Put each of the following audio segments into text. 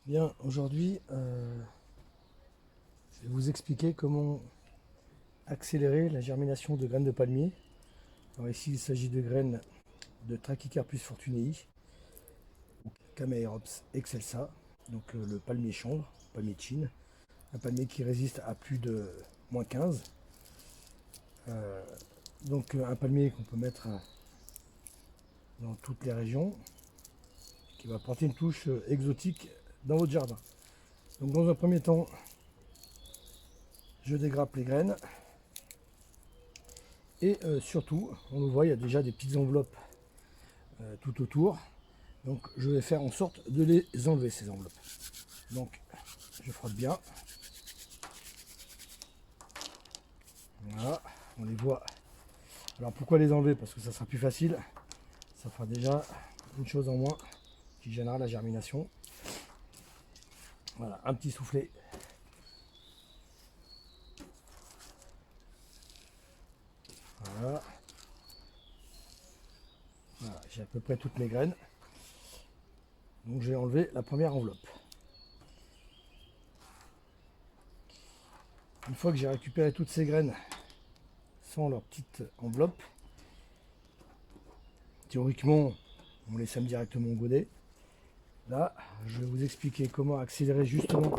Bien, aujourd'hui, je vais vous expliquer comment accélérer la germination de graines de palmier. Alors ici, il s'agit de graines de Trachycarpus fortunei, Chamaerops excelsa, donc le palmier chanvre, palmier de Chine, un palmier qui résiste à plus de -15. Donc un palmier qu'on peut mettre dans toutes les régions, qui va apporter une touche exotique dans votre jardin. Donc dans un premier temps, je dégrappe les graines. Et surtout, on le voit, il y a déjà des petites enveloppes tout autour. Donc je vais faire en sorte de les enlever, ces enveloppes. Donc je frotte bien. Voilà, on les voit. Alors pourquoi les enlever? Parce que ça sera plus facile. Ça fera déjà une chose en moins qui gênera la germination. Voilà, un petit soufflet. Voilà. Voilà, j'ai à peu près toutes mes graines. Donc j'ai enlevé la première enveloppe. Une fois que j'ai récupéré toutes ces graines sans leur petite enveloppe, théoriquement, on les sème directement au godet. Là, je vais vous expliquer comment accélérer justement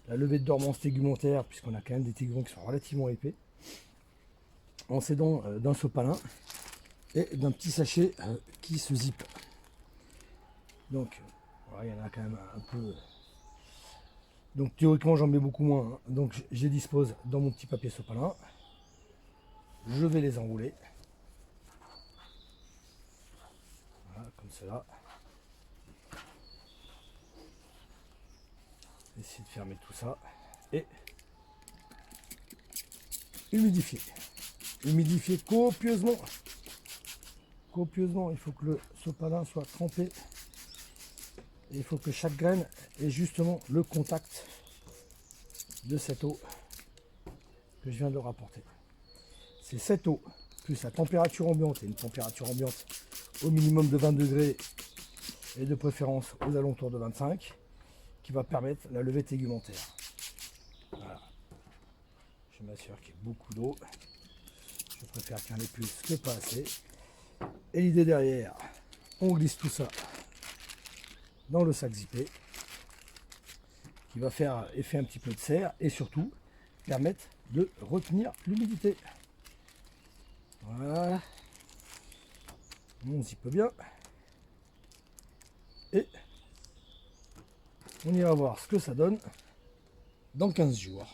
la levée de dormance tégumentaire, puisqu'on a quand même des téguments qui sont relativement épais, en s'aidant d'un sopalin et d'un petit sachet qui se zippe. Donc, voilà, il y en a quand même un peu. Donc théoriquement, j'en mets beaucoup moins. Hein. Donc, je les dispose dans mon petit papier sopalin. Je vais les enrouler. Voilà, comme cela. Essayer de fermer tout ça. Et humidifier. Humidifier copieusement. Copieusement, il faut que le sopalin soit trempé. Et il faut que chaque graine ait justement le contact de cette eau que je viens de rapporter. C'est cette eau, plus la température ambiante, et une température ambiante au minimum de 20 degrés et de préférence aux alentours de 25, qui va permettre la levée tégumentaire. Voilà. Je m'assure qu'il y ait beaucoup d'eau. Je préfère qu'il y en ait plus que pas assez. Et l'idée derrière, on glisse tout ça dans le sac zippé, qui va faire effet un petit peu de serre et surtout permettre de retenir l'humidité. Voilà. On zippe bien. Et on ira voir ce que ça donne dans 15 jours.